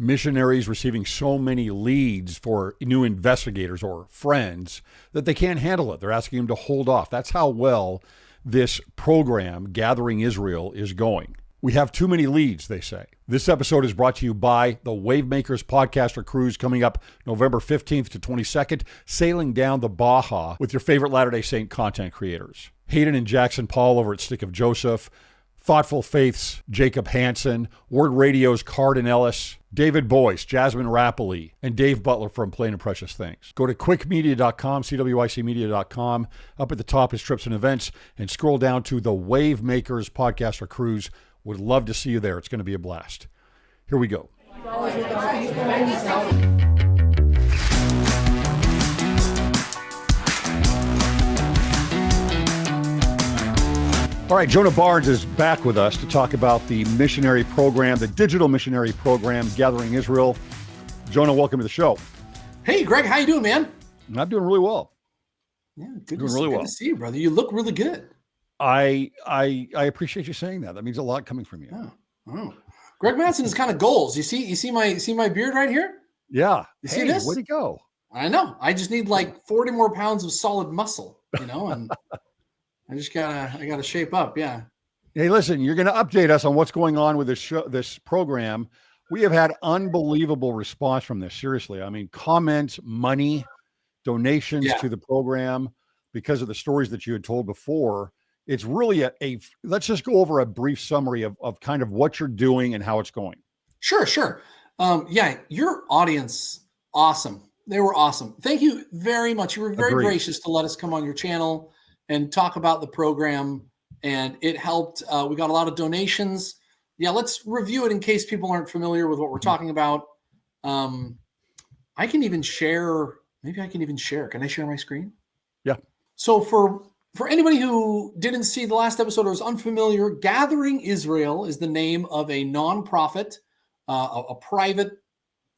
Missionaries receiving so many leads for new investigators or friends that they can't handle it. They're asking them to hold off. That's how well this program, Gathering Israel, is going. We have too many leads, they say. This episode is brought to you by the Wavemakers Podcaster Cruise coming up November 15th to 22nd, sailing down the Baja with your favorite Latter-day Saint content creators. Hayden and Jackson Paul over at Stick of Joseph, Thoughtful Faith's Jacob Hansen, Word Radio's Cardin Ellis, David Boyce, Jasmine Rapoli, and Dave Butler from Plain and Precious Things. Go to cwicmedia.com, cwicmedia.com. Up at the top is trips and events, and scroll down to the Wavemakers Podcaster Cruise. Would love to see you there. It's going to be a blast. Here we go. All right, Jonah Barnes is back with us to talk about the missionary program, the digital missionary program, Gathering Israel. Jonah, welcome to the show. Hey, Greg, how you doing, man? I'm doing really well. Yeah, good to see you, brother. You look really good. I appreciate you saying that. That means a lot coming from you. Oh. Greg Madsen is kind of goals. You see my beard right here? Yeah. You see this? Where'd it go? I know. I just need like 40 more pounds of solid muscle, and I gotta shape up. Yeah. Hey, listen, you're going to update us on what's going on with this program. We have had unbelievable response from this. Seriously. I mean, comments, money, donations to the program because of the stories that you had told before. It's really let's just go over a brief summary of kind of what you're doing and how it's going. Sure. Your audience, awesome. They were awesome. Thank you very much. You were very gracious to let us come on your channel and talk about the program, and it helped. We got a lot of donations. Yeah, let's review it in case people aren't familiar with what we're talking about. I can even share. Maybe I can even share. Can I share my screen? Yeah. So for anybody who didn't see the last episode or is unfamiliar, Gathering Israel is the name of a nonprofit, a private,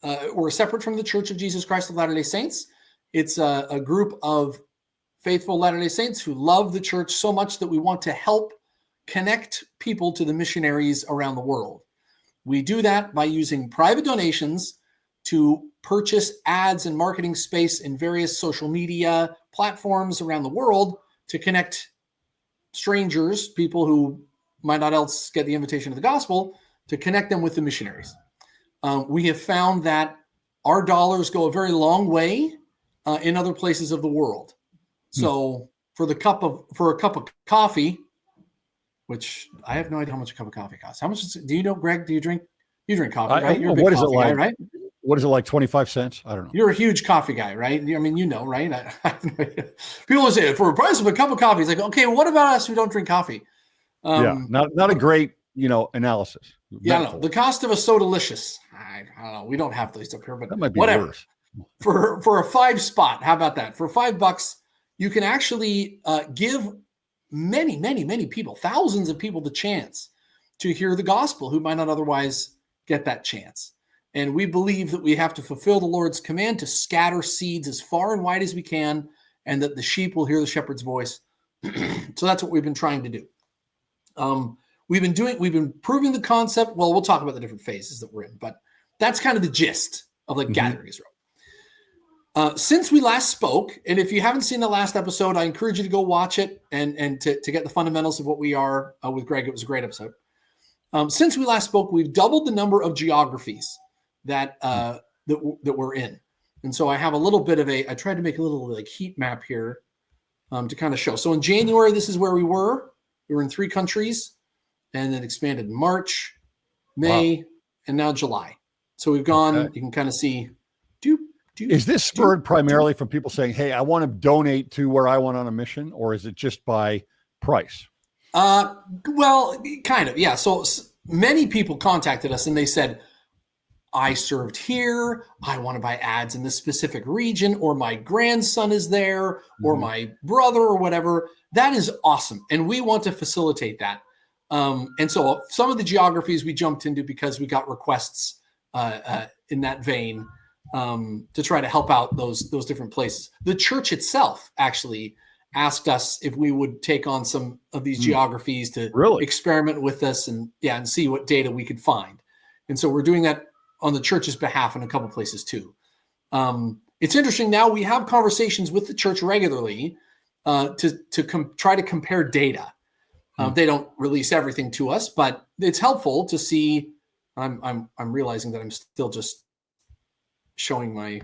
or separate from the Church of Jesus Christ of Latter-day Saints. It's a group of faithful Latter-day Saints who love the church so much that we want to help connect people to the missionaries around the world. We do that by using private donations to purchase ads and marketing space in various social media platforms around the world to connect strangers, people who might not else get the invitation of the gospel, to connect them with the missionaries. We have found that our dollars go a very long way in other places of the world. So for a cup of coffee, which I have no idea how much a cup of coffee costs. How much do you know, Greg? You drink coffee, right? You're a big what is it coffee like? Guy, right? What is it like? 25 cents? I don't know. You're a huge coffee guy, right? I mean, right? People will say for the price of a cup of coffee, it's like, okay, what about us who don't drink coffee? Not a great, analysis. No, the cost of a Sodalicious. I don't know. We don't have those up here, but that might be whatever. Worse. For a 5 spot, how about that? For $5, you can actually give many people, thousands of people, the chance to hear the gospel who might not otherwise get that chance. And we believe that we have to fulfill the Lord's command to scatter seeds as far and wide as we can, and that the sheep will hear the shepherd's voice. So that's what we've been trying to do. We've been proving the concept. Well, we'll talk about the different phases that we're in, but that's kind of the gist of Gathering Israel. Since we last spoke, and if you haven't seen the last episode, I encourage you to go watch it and to get the fundamentals of what we are with Greg. It was a great episode. Since we last spoke, we've doubled the number of geographies that we're in. And so I have a little bit of I tried to make a little heat map here to kind of show. So in January, this is where we were. We were in 3 countries, and then expanded in March, May, and now July. So we've gone, you can kind of see. Is this spurred primarily from people saying, hey, I want to donate to where I want on a mission, or is it just by price? Well, kind of, yeah. So many people contacted us and they said, I served here, I want to buy ads in this specific region, or my grandson is there, or my brother, or whatever. That is awesome. And we want to facilitate that. And so some of the geographies we jumped into because we got requests in that vein to try to help out those different places. The church itself actually asked us if we would take on some of these geographies to experiment with us and see what data we could find. And so we're doing that on the church's behalf in a couple places too. It's interesting. Now we have conversations with the church regularly to try to compare data. They don't release everything to us, but it's helpful to see. I'm realizing that I'm still just showing my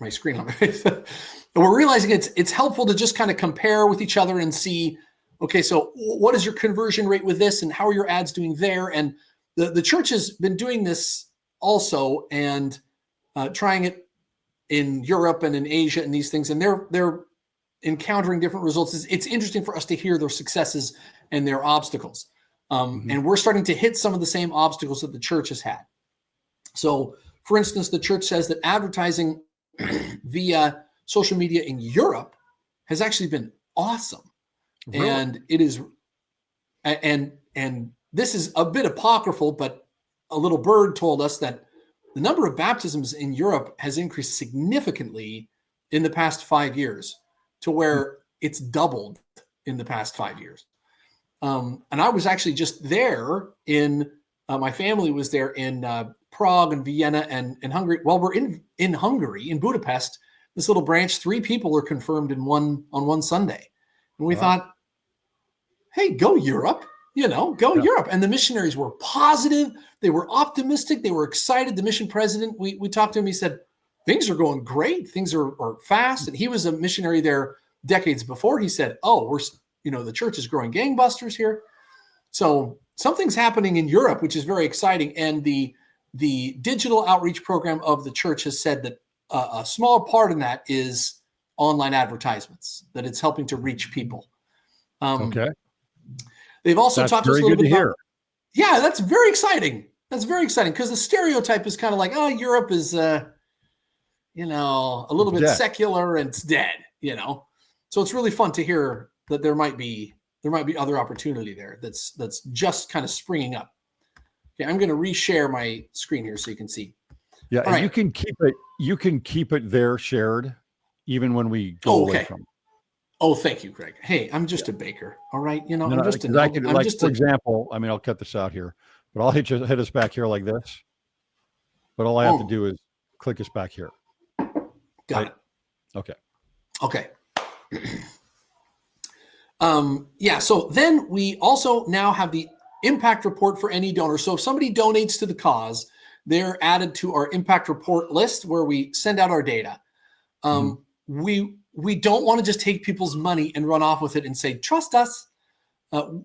screen on my face. But we're realizing it's helpful to just kind of compare with each other and see, okay, so what is your conversion rate with this, and how are your ads doing there? And the church has been doing this also, and trying it in Europe and in Asia and these things, and they're encountering different results. It's interesting for us to hear their successes and their obstacles. And we're starting to hit some of the same obstacles that the church has had. So, for instance, the church says that advertising via social media in Europe has actually been awesome. Really? And it is, and this is a bit apocryphal, but a little bird told us that the number of baptisms in Europe has increased significantly in the past 5 years, to where it's doubled in the past 5 years. And I was actually just there my family was there in Prague and Vienna and Hungary. Well, we're in Hungary, in Budapest, this little branch, 3 people are confirmed on one Sunday. And we thought, hey, go Europe, go Europe. And the missionaries were positive. They were optimistic. They were excited. The mission president, we talked to him. He said, things are going great. Things are fast. And he was a missionary there decades before. He said, oh, the church is growing gangbusters here. So something's happening in Europe, which is very exciting. And the digital outreach program of the church has said that a small part in that is online advertisements, that it's helping to reach people. Okay. They've also talked to us a little bit about, yeah, that's very exciting. That's very exciting, because the stereotype is kind of like, oh, Europe is, a little bit secular and it's dead, So it's really fun to hear that there might be other opportunity there that's just kind of springing up. Okay, I'm going to reshare my screen here so you can see. Yeah, and right. You can keep it there shared even when we go away from it. Oh, thank you, Greg. Hey, I'm just a baker. All right. For example, I'll cut this out here, but I'll hit us back here like this. But all I have to do is click us back here. Got it. Okay. So then we also now have the impact report for any donor. So if somebody donates to the cause, they're added to our impact report list where we send out our data. We don't want to just take people's money and run off with it and say, trust us.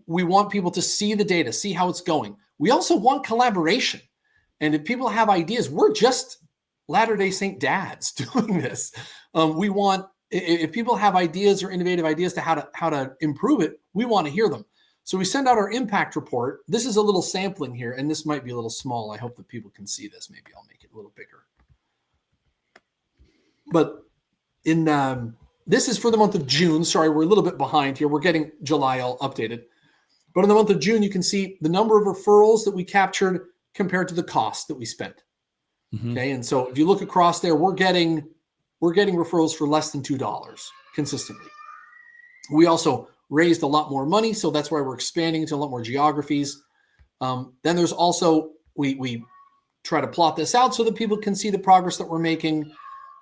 We want people to see the data, see how it's going. We also want collaboration. And if people have ideas, we're just Latter-day Saint dads doing this. We want, if people have ideas or innovative ideas to how to improve it, we want to hear them. So we send out our impact report. This is a little sampling here, and this might be a little small. I hope that people can see this. Maybe I'll make it a little bigger. But this is for the month of June. Sorry, we're a little bit behind here. We're getting July all updated. But in the month of June, you can see the number of referrals that we captured compared to the cost that we spent. Okay, and so if you look across there, we're getting referrals for less than $2 consistently. We also raised a lot more money, so that's why we're expanding into a lot more geographies. Then there's also, we try to plot this out so that people can see the progress that we're making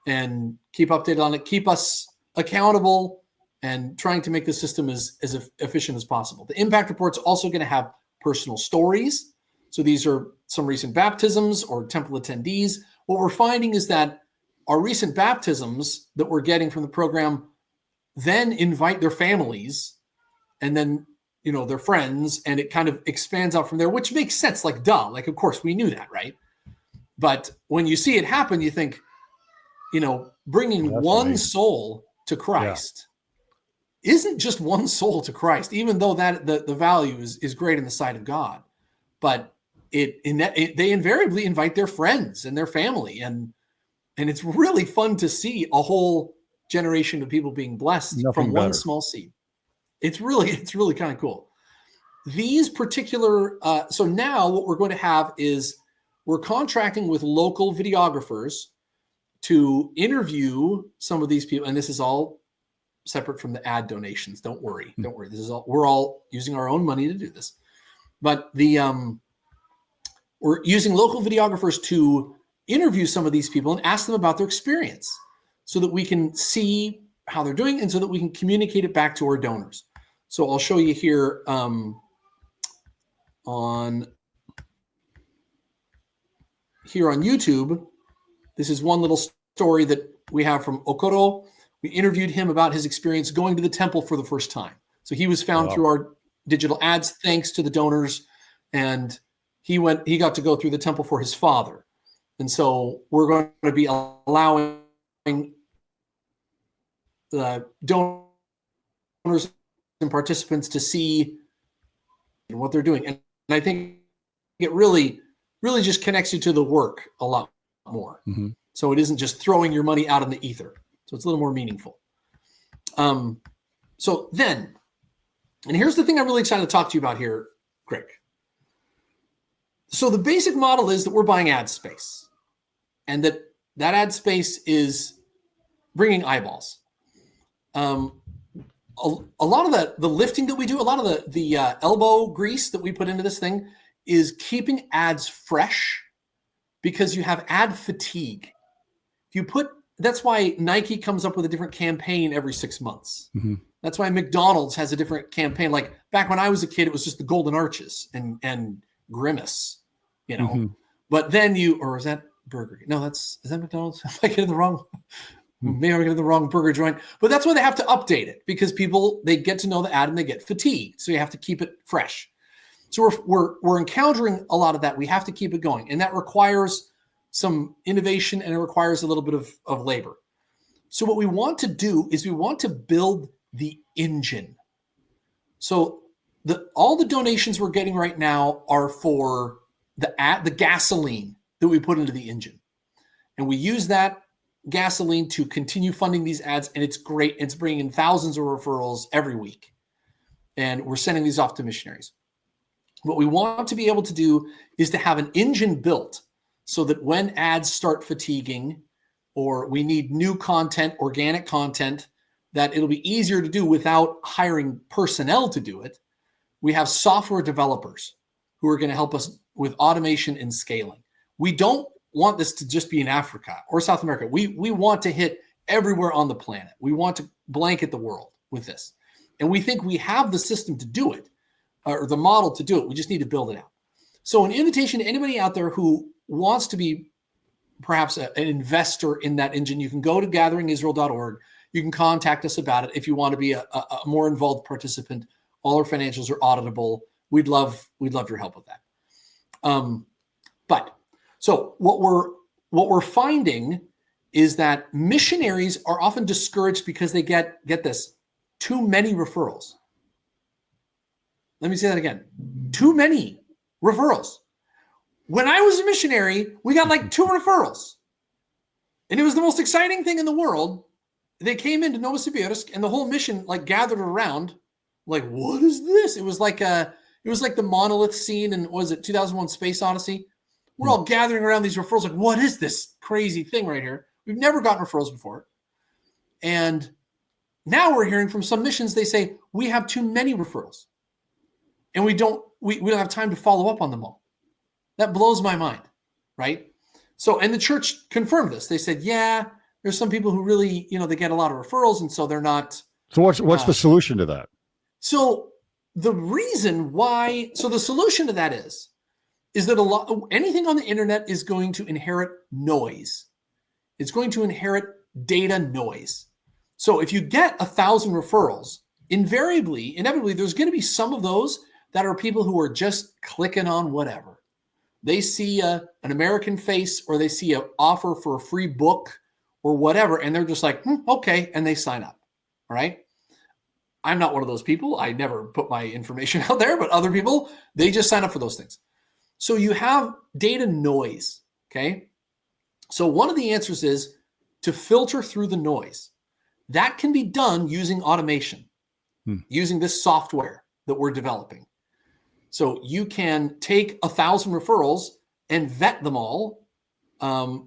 and keep updated on it, keep us accountable, and trying to make the system as efficient as possible. The impact report's also going to have personal stories. So these are some recent baptisms or temple attendees. What we're finding is that our recent baptisms that we're getting from the program then invite their families and then, their friends, and it kind of expands out from there, which makes sense. Like, duh, like, of course we knew that, right? But when you see it happen, you think, bringing one soul to Christ isn't just one soul to Christ, even though that the value is great in the sight of God. But they invariably invite their friends and their family, and it's really fun to see a whole generation of people being blessed from one small seed. It's really kind of cool. These particular, so now what we're going to have is we're contracting with local videographers to interview some of these people, and this is all separate from the ad donations. Don't worry. This is all, we're all using our own money to do this. But we're using local videographers to interview some of these people and ask them about their experience so that we can see how they're doing and so that we can communicate it back to our donors. So I'll show you here on YouTube. This is one little story that we have from Okoro. We interviewed him about his experience going to the temple for the first time. So he was found through our digital ads, thanks to the donors, and he got to go through the temple for his father. And so we're going to be allowing the donors and participants to see what they're doing. And I think it really just connects you to the work a lot more. Mm-hmm. So it isn't just throwing your money out in the ether. So it's a little more meaningful. So then, and here's the thing I'm really excited to talk to you about here, Cwic. So the basic model is that we're buying ad space, and that ad space is bringing eyeballs. A lot of the lifting that we do, a lot of the elbow grease that we put into this thing is keeping ads fresh, because you have ad fatigue. That's why Nike comes up with a different campaign every 6 months. Mm-hmm. That's why McDonald's has a different campaign. Like back when I was a kid, it was just the Golden Arches and Grimace, Mm-hmm. But then or is that Burger King? No, is that McDonald's? Am I getting the wrong? Maybe I'm getting the wrong burger joint. But that's why they have to update it, because people, they get to know the ad and they get fatigued. So you have to keep it fresh. So we're encountering a lot of that. We have to keep it going, and that requires some innovation, and it requires a little bit of labor. So what we want to do is we want to build the engine. So all the donations we're getting right now are for the gasoline that we put into the engine. And we use that gasoline to continue funding these ads, and it's great. It's bringing in thousands of referrals every week. And we're sending these off to missionaries. What we want to be able to do is to have an engine built so that when ads start fatiguing, or we need new content, organic content, that it'll be easier to do without hiring personnel to do it. We have software developers who are going to help us with automation and scaling. We don't want this to just be in Africa or South America. We want to hit everywhere on the planet. We want to blanket the world with this. And we think we have the system to do it, or the model to do it. We just need to build it out. So an invitation to anybody out there who wants to be perhaps an investor in that engine, you can go to gatheringisrael.org. You can contact us about it if you want to be a more involved participant. All our financials are auditable. We'd love your help with that. So what we're finding is that missionaries are often discouraged because they get this, too many referrals. Let me say that again. Too many referrals. When I was a missionary, we got like 2 referrals. And it was the most exciting thing in the world. They came into Novosibirsk and the whole mission gathered around, what is this? It was like the monolith scene in, was it 2001 Space Odyssey? We're all gathering around these referrals what is this crazy thing right here? We've never gotten referrals before. And now we're hearing from some missions, they say, we have too many referrals. And we don't have time to follow up on them all. That blows my mind, right? So, and the church confirmed this. They said, yeah, there's some people who really, they get a lot of referrals, and so they're not. So what's the solution to that? So the solution to that is that anything on the internet is going to inherit noise. It's going to inherit data noise. So if you get 1,000 referrals, inevitably, there's going to be some of those that are people who are just clicking on whatever. They see an American face, or they see an offer for a free book or whatever, and they're just like, okay, and they sign up. All right. I'm not one of those people. I never put my information out there, but other people, they just sign up for those things. So you have data noise. Okay. So one of the answers is to filter through the noise. That can be done using automation, using this software that we're developing. So you can take 1,000 referrals and vet them all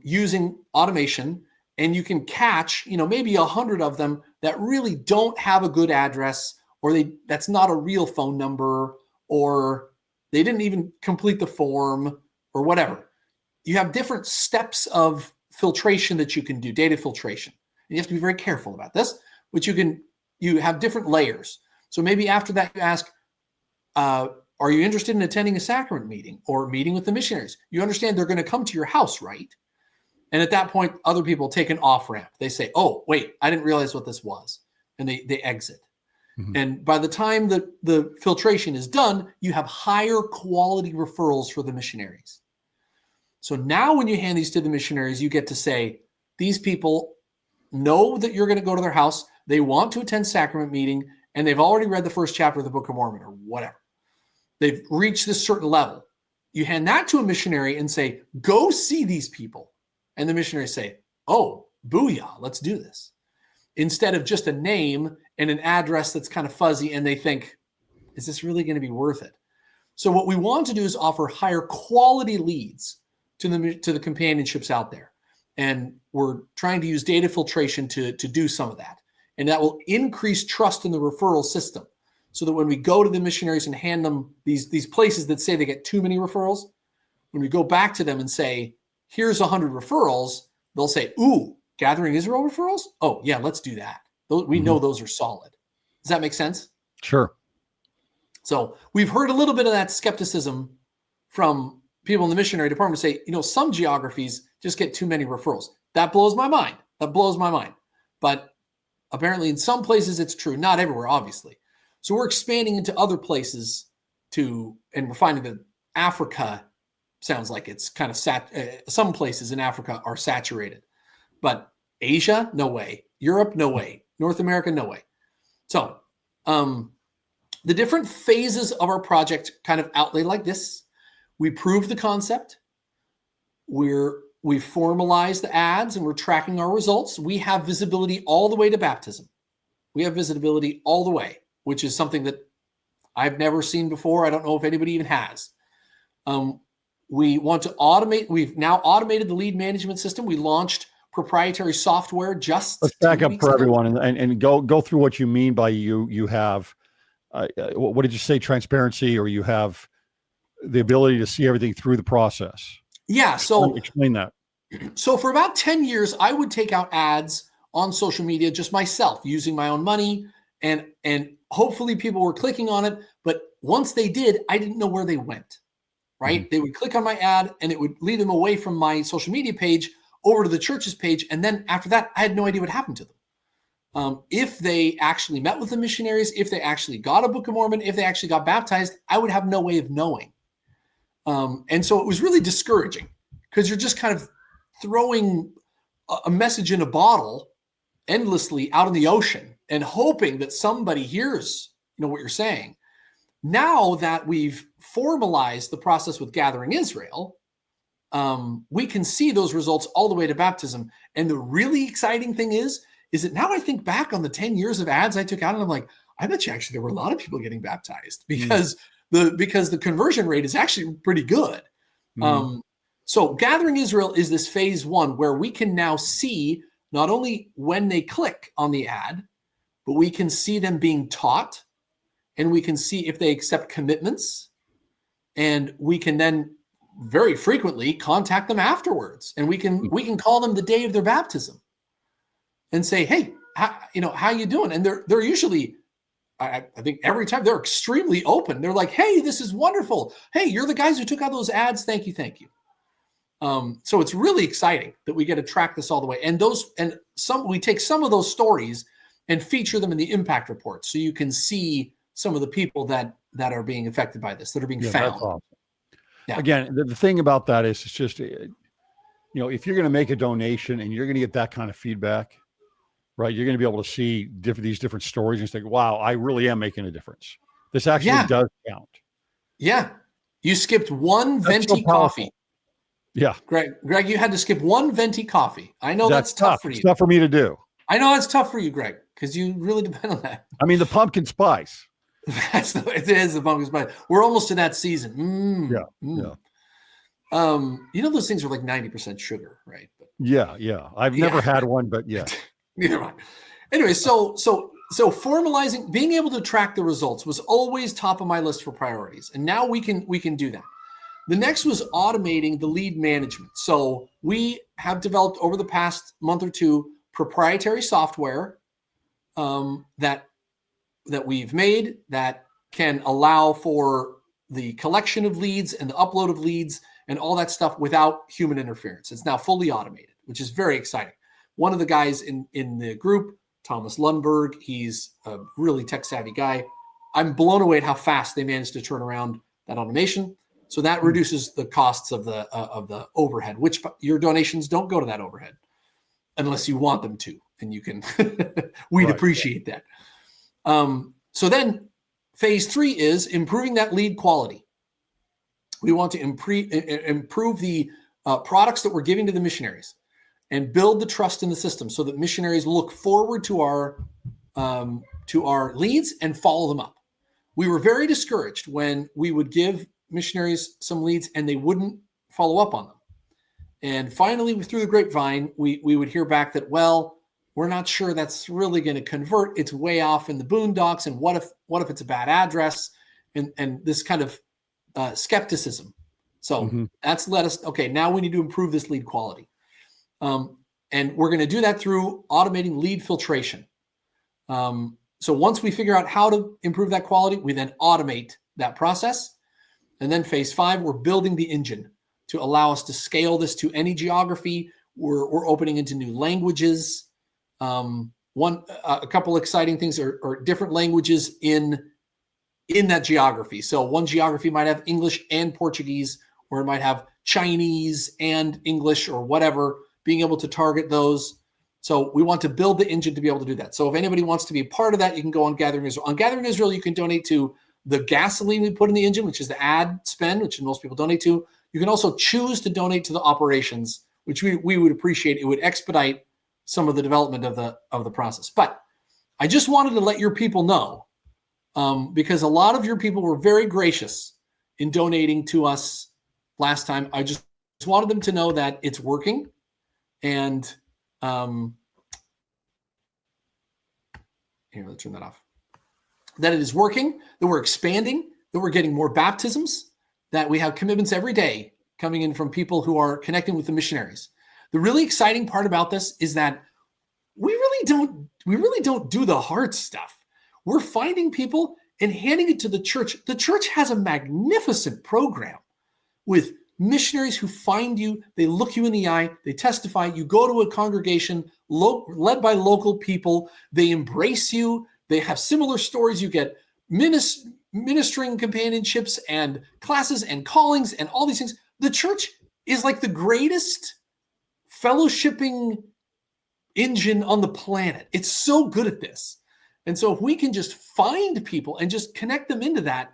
using automation, and you can catch, maybe 100 of them that really don't have a good address, or that's not a real phone number, or they didn't even complete the form, or whatever. You have different steps of filtration that you can do, data filtration. And you have to be very careful about this, but you have different layers. So maybe after that you ask, are you interested in attending a sacrament meeting or meeting with the missionaries? You understand they're going to come to your house, right? And at that point, other people take an off ramp. They say, oh, wait, I didn't realize what this was. And they exit. Mm-hmm. And by the time the filtration is done, you have higher quality referrals for the missionaries. So now when you hand these to the missionaries, you get to say, these people know that you're going to go to their house. They want to attend sacrament meeting, and they've already read the first chapter of the Book of Mormon or whatever. They've reached this certain level. You hand that to a missionary and say, go see these people. And the missionaries say, oh, booyah, let's do this. Instead of just a name and an address that's kind of fuzzy, and they think, is this really going to be worth it? So what we want to do is offer higher quality leads to the companionships out there. And we're trying to use data filtration to do some of that. And that will increase trust in the referral system, so that when we go to the missionaries and hand them these places that say they get too many referrals, when we go back to them and say, here's 100 referrals, they'll say, ooh, Gathering Israel referrals? Oh, yeah, let's do that. We know those are solid. Does that make sense? Sure. So we've heard a little bit of that skepticism from people in the missionary department say, some geographies just get too many referrals. That blows my mind. But apparently in some places it's true, not everywhere, obviously. So we're expanding into other places and we're finding that Africa sounds like it's kind of some places in Africa are saturated, but Asia, no way. Europe, no way. North America, no way. So the different phases of our project kind of outlay like this. We proved the concept. We formalized the ads and we're tracking our results. We have visibility all the way to baptism. We have visibility all the way, which is something that I've never seen before. I don't know if anybody even has. We want to automate. We've now automated the lead management system. We launched proprietary software just. Let's back up for everyone and go through what you mean by you have, what did you say, transparency, or you have the ability to see everything through the process? Yeah. So explain that. So for about 10 years, I would take out ads on social media just myself, using my own money, and hopefully people were clicking on it. But once they did, I didn't know where they went, right? Mm-hmm. They would click on my ad and it would lead them away from my social media page over to the church's page. And then after that, I had no idea what happened to them. If they actually met with the missionaries, if they actually got a Book of Mormon, if they actually got baptized, I would have no way of knowing. And so it was really discouraging, because you're just kind of throwing a message in a bottle endlessly out in the ocean and hoping that somebody hears, what you're saying. Now that we've formalized the process with Gathering Israel, we can see those results all the way to baptism. And the really exciting thing is that now I think back on the 10 years of ads I took out, and I'm like, I bet you actually there were a lot of people getting baptized because the conversion rate is actually pretty good. So Gathering Israel is this phase one where we can now see not only when they click on the ad, but we can see them being taught, and we can see if they accept commitments, and we can then very frequently contact them afterwards, and we can call them the day of their baptism and say, hey, how you doing? And they're usually, I think every time, they're extremely open. They're like, hey, this is wonderful. Hey, you're the guys who took out those ads. Thank you. So it's really exciting that we get to track this all the way. And we take some of those stories and feature them in the impact report, so you can see some of the people that are being affected by this, that are being found. That's awesome. Yeah. Again, the thing about that is, it's just, if you're going to make a donation and you're going to get that kind of feedback, right? You're going to be able to see these different stories and think, wow, I really am making a difference. This actually does count. Yeah. You skipped one venti coffee. Yeah. Greg, you had to skip one venti coffee. I know that's tough for you. It's tough for me to do. I know it's tough for you, Greg, because you really depend on that. I mean, the pumpkin spice. It is the pumpkin spice. We're almost to that season. Yeah. Those things are like 90% sugar, right? But, yeah. I've never had one, but yeah. Neither mind. Anyway, so formalizing, being able to track the results was always top of my list for priorities, and now we can do that. The next was automating the lead management. So we have developed over the past month or two proprietary software that we've made that can allow for the collection of leads and the upload of leads and all that stuff without human interference. It's now fully automated, which is very exciting. One of the guys in the group, Thomas Lundberg, he's a really tech-savvy guy. I'm blown away at how fast they managed to turn around that automation. So that reduces the costs of the overhead, which your donations don't go to that overhead unless you want them to, and you can. We'd appreciate that. So then phase 3 is improving that lead quality. We want to improve the products that we're giving to the missionaries and build the trust in the system so that missionaries look forward to our leads and follow them up. We were very discouraged when we would give missionaries some leads and they wouldn't follow up on them. And finally, through the grapevine, we would hear back that, well, we're not sure that's really going to convert. It's way off in the boondocks. And what if it's a bad address? And this kind of skepticism. So that's led us, okay, now we need to improve this lead quality. And we're going to do that through automating lead filtration. So once we figure out how to improve that quality, we then automate that process. And then phase 5, we're building the engine to allow us to scale this to any geography. We're opening into new languages. A couple exciting things are different languages in that geography. So one geography might have English and Portuguese, or it might have Chinese and English or whatever, being able to target those. So we want to build the engine to be able to do that. So if anybody wants to be a part of that, you can go on Gathering Israel. On Gathering Israel, you can donate to the gasoline we put in the engine, which is the ad spend, which most people donate to. You can also choose to donate to the operations, which we would appreciate. It would expedite some of the development of the process. But I just wanted to let your people know, because a lot of your people were very gracious in donating to us last time. I just wanted them to know that it's working, and here, let's turn that off. That it is working, that we're expanding, that we're getting more baptisms, that we have commitments every day coming in from people who are connecting with the missionaries. The really exciting part about this is that we really don't do the hard stuff. We're finding people and handing it to the church. The church has a magnificent program with missionaries who find you, they look you in the eye, they testify, you go to a congregation led by local people, they embrace you, they have similar stories, you get ministering companionships and classes and callings and all these things. The church is like the greatest fellowshipping engine on the planet. It's so good at this. And so if we can just find people and just connect them into that,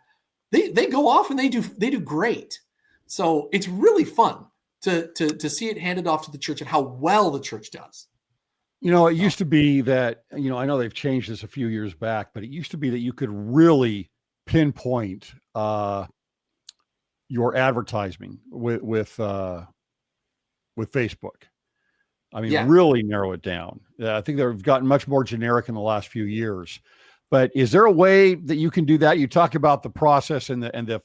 they go off and they do great. So it's really fun to see it handed off to the church and how well the church does. You know, it used to be that, you know, I know they've changed this a few years back, but it used to be that you could really pinpoint your advertising with Facebook. I mean, really narrow it down. I think they've gotten much more generic in the last few years. But is there a way that you can do that? You talk about the process and the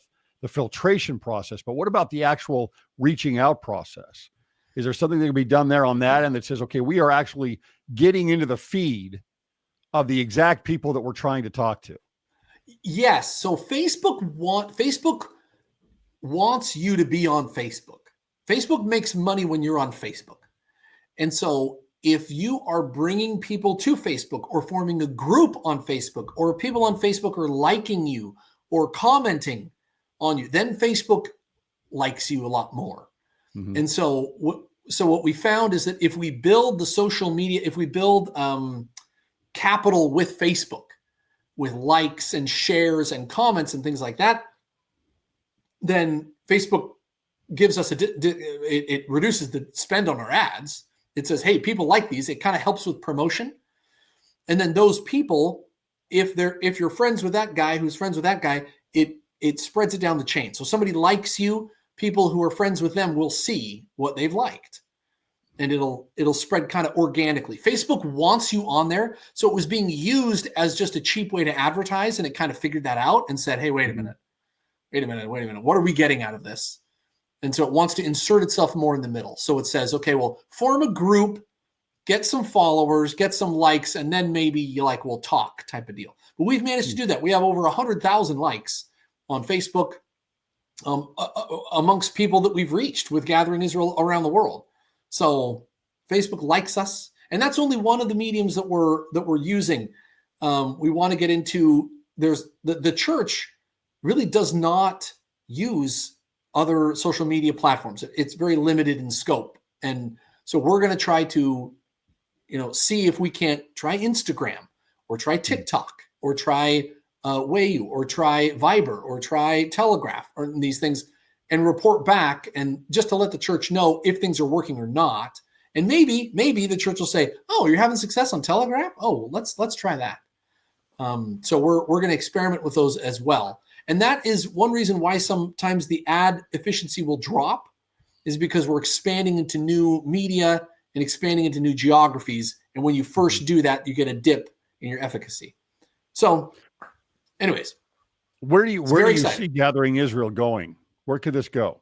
filtration process, but what about the actual reaching out process? Is there something that can be done there on that end that says, okay, we are actually getting into the feed of the exact people that we're trying to talk to? Yes. So Facebook wants you to be on Facebook. Facebook makes money when you're on Facebook. And so if you are bringing people to Facebook or forming a group on Facebook, or people on Facebook are liking you or commenting on you, then Facebook likes you a lot more. Mm-hmm. And so what we found is that if we build the social media, if we build capital with Facebook, with likes and shares and comments and things like that, then Facebook gives us it reduces the spend on our ads. It says, hey, people like these. It kind of helps with promotion. And then those people, if you're friends with that guy who's friends with that guy, it spreads it down the chain. So somebody likes you, people who are friends with them will see what they've liked. And it'll spread kind of organically. Facebook wants you on there. So it was being used as just a cheap way to advertise, and it kind of figured that out and said, hey, wait a minute. What are we getting out of this? And so it wants to insert itself more in the middle. So it says, okay, well, form a group, get some followers, get some likes, and then maybe we'll talk type of deal. But we've managed to do that. We have over 100,000 likes on Facebook amongst people that we've reached with Gathering Israel around the world. So Facebook likes us, and that's only one of the mediums that we're using. We want to get into. There's the church really does not use other social media platforms. It's very limited in scope, and so we're going to try to, see if we can't try Instagram or try TikTok or try Wayu or try Viber or try Telegraph or these things, and report back, and just to let the church know if things are working or not. And maybe the church will say, "Oh, you're having success on Telegraph? Oh, let's try that." So we're going to experiment with those as well. And that is one reason why sometimes the ad efficiency will drop, is because we're expanding into new media and expanding into new geographies. And when you first do that, you get a dip in your efficacy. So anyways, where do you see Gathering Israel going? Where could this go?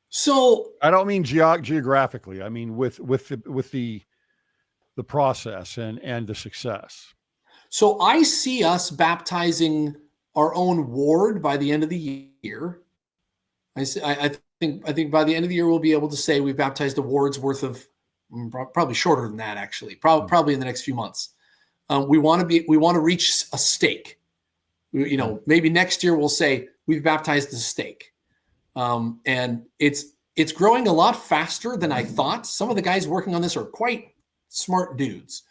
So I don't mean geographically. I mean with the process and the success. So I see us baptizing our own ward by the end of the year. I think by the end of the year we'll be able to say we've baptized a ward's worth of, probably shorter than that actually. Probably in the next few months. We want to reach a stake. Maybe next year we'll say we've baptized a stake, and it's growing a lot faster than I thought. Some of the guys working on this are quite smart dudes.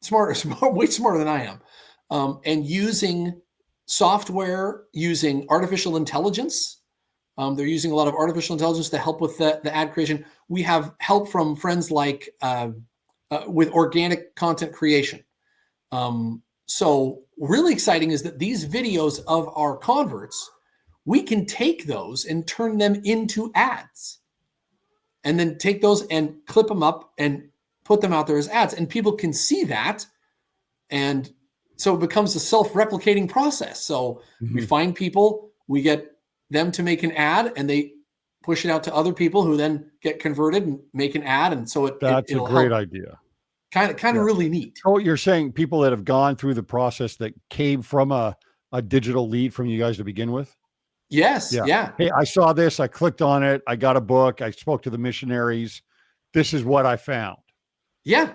Smart, way smarter than I am, and using software, using artificial intelligence. They're using a lot of artificial intelligence to help with the ad creation. We have help from friends like with organic content creation. So really exciting is that these videos of our converts, we can take those and turn them into ads, and then take those and clip them up and put them out there as ads, and people can see that. And so it becomes a self-replicating process. So we find people, we get them to make an ad, and they push it out to other people who then get converted and make an ad. And so that's a great idea. Kind of really neat. So you're saying people that have gone through the process that came from a digital lead from you guys to begin with? Yes. Yeah. Hey, I saw this, I clicked on it, I got a book, I spoke to the missionaries. This is what I found. Yeah.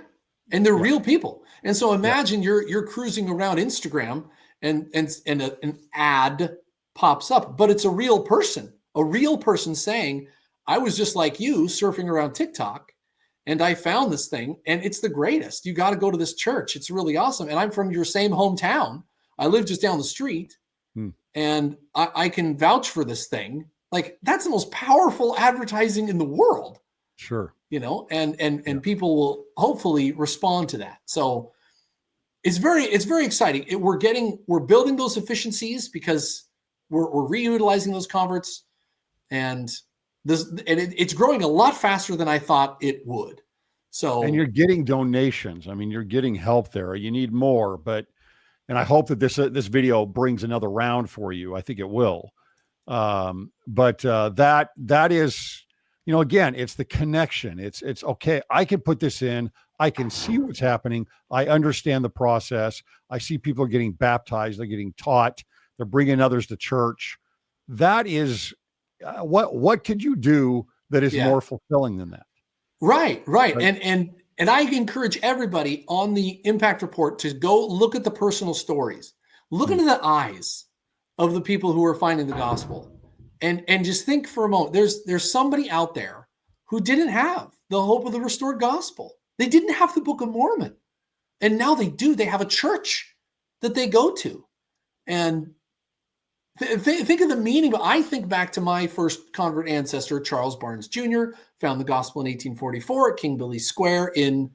And they're real people. And so imagine you're cruising around Instagram and an ad pops up, but it's a real person saying, I was just like you surfing around TikTok, and I found this thing, and it's the greatest. You got to go to this church. It's really awesome. And I'm from your same hometown. I live just down the street, and I can vouch for this thing. Like, that's the most powerful advertising in the world. Sure. And people will hopefully respond to that. So it's very exciting. We're building those efficiencies because we're reutilizing those converts, and it's growing a lot faster than I thought it would. So, and you're getting donations. I mean, you're getting help there. You need more, and I hope that this video brings another round for you. I think it will. But that is, again, it's the connection. It's okay. I can put this in. I can see what's happening. I understand the process. I see people getting baptized. They're getting taught. They're bringing others to church. That is what could you do that is more fulfilling than that? Right. And I encourage everybody on the Impact Report to go look at the personal stories. Look into the eyes of the people who are finding the gospel, and just think for a moment. There's somebody out there who didn't have the hope of the restored gospel. They didn't have the Book of Mormon, and now they do. They have a church that they go to, and think of the meaning. But I think back to my first convert ancestor, Charles Barnes Jr., found the gospel in 1844 at King Billy's Square in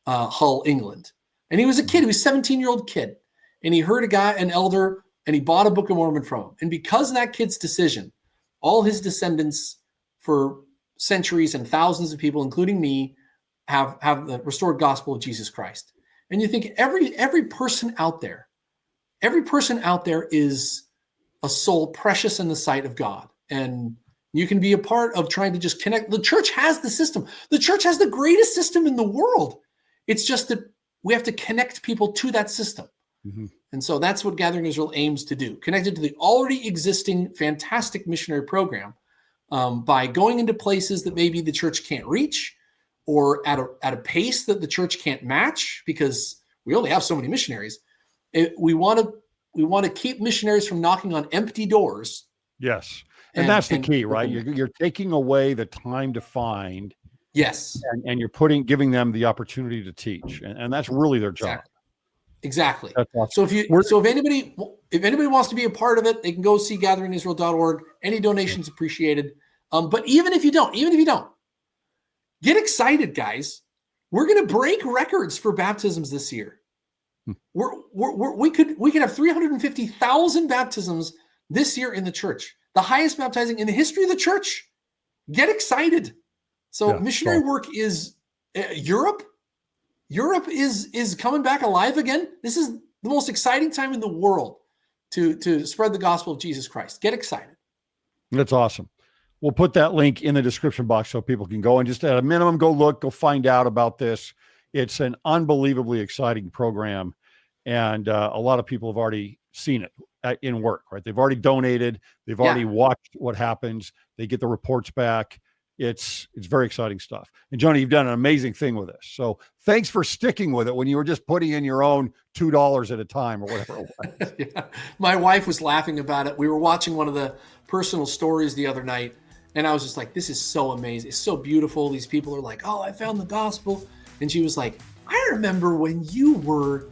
Hull, England. And he was a kid. He was a 17-year-old kid. And he heard an elder, and he bought a Book of Mormon from him. And because of that kid's decision, all his descendants for centuries and thousands of people, including me, have the restored gospel of Jesus Christ. And you think every person out there is a soul precious in the sight of God. And You can be a part of trying to just connect. The church has the system. The church has the greatest system in the world. It's just that we have to connect people to that system. Mm-hmm. And so that's what Gathering Israel aims to do, connected to the already existing fantastic missionary program by going into places that maybe the church can't reach, or at a pace that the church can't match, because we only have so many missionaries. We want to keep missionaries from knocking on empty doors. Yes. And that's the key, right? You're taking away the time to find. Yes. And you're giving them the opportunity to teach. And that's really their job. Exactly. That's awesome. So if anybody wants to be a part of it, they can go see gatheringisrael.org. Any donations appreciated. But even if you don't, get excited, guys. We're going to break records for baptisms this year. We could have 350,000 baptisms this year in the church, the highest baptizing in the history of the church. Get excited. So missionary work is Europe. Europe is coming back alive again. This is the most exciting time in the world to spread the gospel of Jesus Christ. Get excited. That's awesome. We'll put that link in the description box so people can go and just at a minimum, go find out about this. It's an unbelievably exciting program. And a lot of people have already seen it in work, right? They've already donated. They've already watched what happens. They get the reports back. It's very exciting stuff. And Jonah, you've done an amazing thing with this. So thanks for sticking with it when you were just putting in your own $2 at a time or whatever it was. Yeah. My wife was laughing about it. We were watching one of the personal stories the other night, and I was just like, this is so amazing. It's so beautiful. These people are like, oh, I found the gospel. And she was like, I remember when you were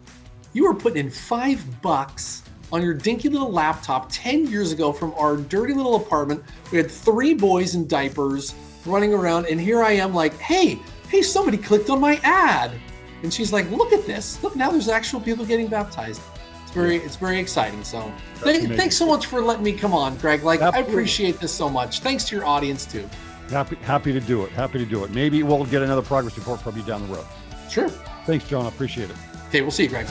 putting in $5 on your dinky little laptop 10 years ago from our dirty little apartment. We had 3 boys in diapers running around, and here I am like, hey, somebody clicked on my ad. And she's like, look at this. Look, now there's actual people getting baptized. It's very exciting. So thanks so much for letting me come on, Greg. Like, I appreciate this so much. Thanks to your audience too. Happy to do it. Maybe we'll get another progress report from you down the road. Sure. Thanks, John. I appreciate it. Okay, we'll see you, Greg.